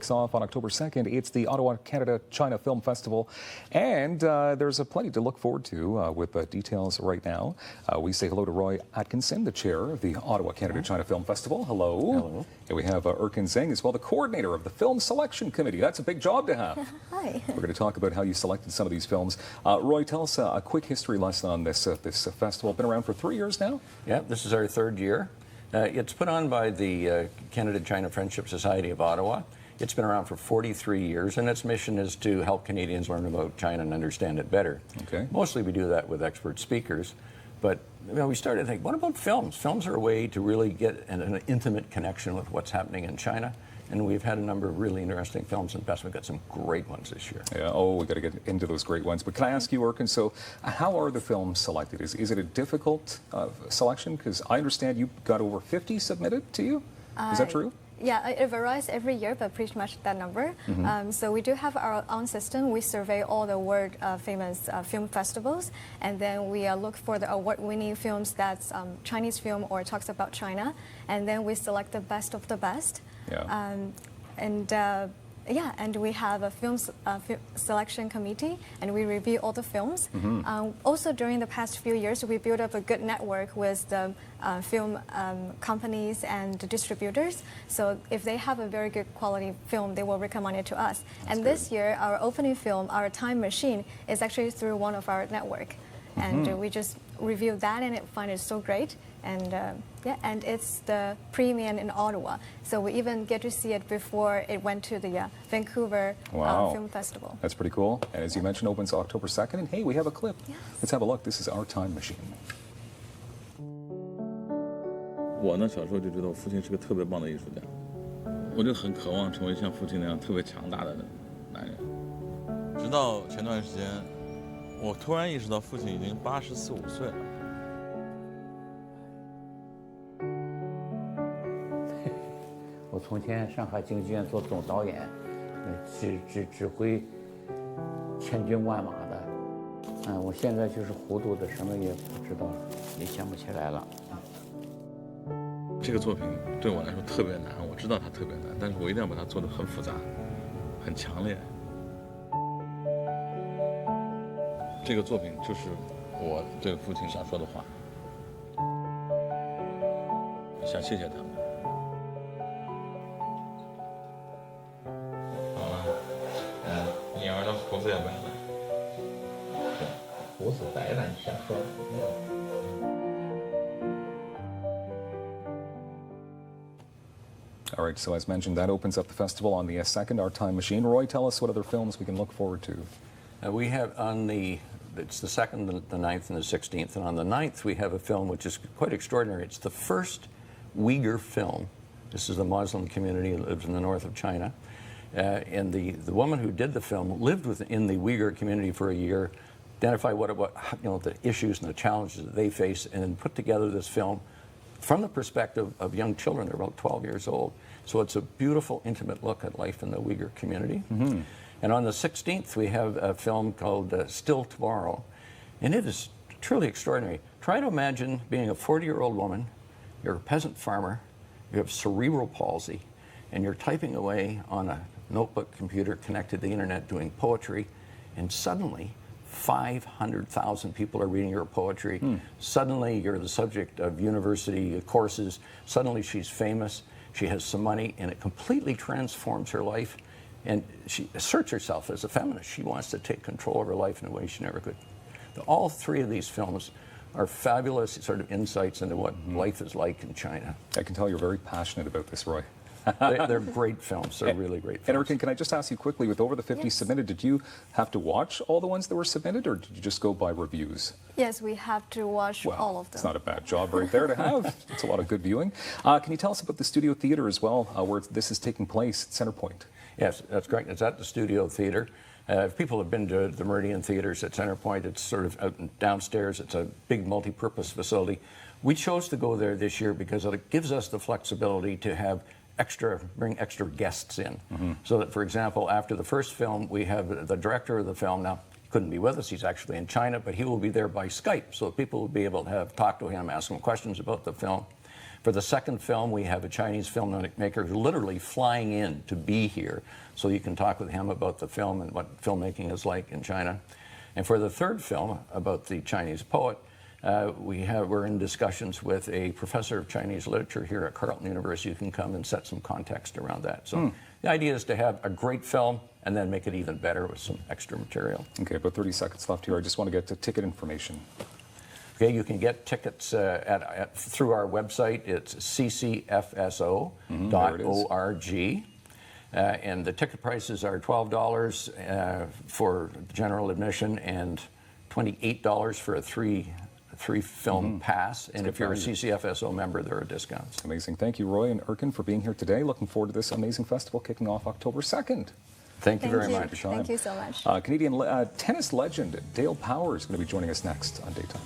Off on October 2nd. It's the Ottawa Canada-China Film Festival, and there's plenty to look forward to with details right now. We say hello to Roy Atkinson, the chair of the Ottawa Canada-China Film Festival. Hello. Hello. And we have Erqin Zeng as well, the coordinator of the Film Selection Committee. That's a big job to have. Hi. We're going to talk about how you selected some of these films. Roy, tell us a quick history lesson on this festival. Been around for 3 years now? Yeah, this is our third year. It's put on by the Canada-China Friendship Society of Ottawa. It's been around for 43 years, and its mission is to help Canadians learn about China and understand it better. Okay. Mostly we do that with expert speakers, but we started to think, what about films? Films are a way to really get an intimate connection with what's happening in China, and we've had a number of really interesting films. In fact, we've got some great ones this year. Yeah, we've got to get into those great ones. But can I ask you, Erqin, so how are the films selected? Is it a difficult selection? Because I understand you got over 50 submitted to you. Is that true? Yeah, it varies every year, but pretty much that number. So we do have our own system. We survey all the world famous film festivals, and then we look for the award-winning films that's Chinese film or talks about China, and then we select the best of the best. Yeah. And we have a film selection committee, and we review all the films. Also, during the past few years, we built up a good network with the film companies and the distributors. So if they have a very good quality film, they will recommend it to us. That's and this year, our opening film, Our Time Machine, is actually through one of our network. And we just reviewed that and find it so great. And and it's the premiere in Ottawa. So we even get to see it before it went to the Vancouver Film Festival. That's pretty cool. And as you mentioned, opens October 2nd. And hey, we have a clip. Yes. Let's have a look. This is Our Time Machine. 我呢，小时候就知道我父亲是个特别棒的艺术家，我就很渴望成为像父亲那样特别强大的男人。直到前段时间，我突然意识到父亲已经84、85岁了。我从前上海京剧院做总导演，指挥千军万马的，我现在就是糊涂的，什么也不知道，也想不起来了。这个作品对我来说特别难，我知道它特别难，但是我一定要把它做得很复杂，很强烈。这个作品就是我对父亲想说的话，想谢谢他们。好了，你儿的胡子也白了。胡子白了，你瞎说。All right, so as mentioned, that opens up the festival on the 2nd, Our Time Machine. Roy, tell us what other films we can look forward to. We have it's the 2nd, the 9th, and the 16th. And on the 9th, we have a film which is quite extraordinary. It's the first Uyghur film. This is a Muslim community that lives in the north of China. And the woman who did the film lived within the Uyghur community for a year, identified what the issues and the challenges that they face, and then put together this film from the perspective of young children. They're about 12 years old. So it's a beautiful, intimate look at life in the Uyghur community. And on the 16th, we have a film called Still Tomorrow. And it is truly extraordinary. Try to imagine being a 40-year-old woman, you're a peasant farmer, you have cerebral palsy, and you're typing away on a notebook computer connected to the internet doing poetry, and suddenly 500,000 people are reading your poetry. Suddenly you're the subject of university courses. Suddenly she's famous. She has some money, and it completely transforms her life. And she asserts herself as a feminist. She wants to take control of her life in a way she never could. All three of these films are fabulous sort of insights into what life is like in China. I can tell you're very passionate about this, Roy. They're great films. They're really great films. And Erqin, can I just ask you quickly, with over the 50 submitted, did you have to watch all the ones that were submitted, or did you just go by reviews? Yes, we have to watch all of them. It's not a bad job right there to have. It's a lot of good viewing. Can you tell us about the Studio Theatre as well, where this is taking place at Centrepoint? Yes, that's correct. It's at the Studio Theatre. If people have been to the Meridian Theatres at Centrepoint, it's sort of out downstairs. It's a big multi-purpose facility. We chose to go there this year because it gives us the flexibility to bring extra guests in. So that, for example, after the first film, we have the director of the film. Now, he couldn't be with us. He's actually in China, but he will be there by Skype, so that people will be able to talk to him, ask him questions about the film. For the second film, we have a Chinese filmmaker who's literally flying in to be here, so you can talk with him about the film and what filmmaking is like in China. And for the third film, about the Chinese poet, we're in discussions with a professor of Chinese literature here at Carleton University who can come and set some context around that. So the idea is to have a great film and then make it even better with some extra material. Okay, about 30 seconds left here. I just want to get to ticket information. Okay, you can get tickets through our website. It's ccfso.org. And the ticket prices are $12 for general admission and $28 for a three film pass. And if you're a CCFSO member, there are discounts. Amazing. Thank you, Roy and Erqin, for being here today. Looking forward to this amazing festival kicking off October 2nd. Thank you very much. Thank you so much. Canadian tennis legend Dale Power is going to be joining us next on Daytime.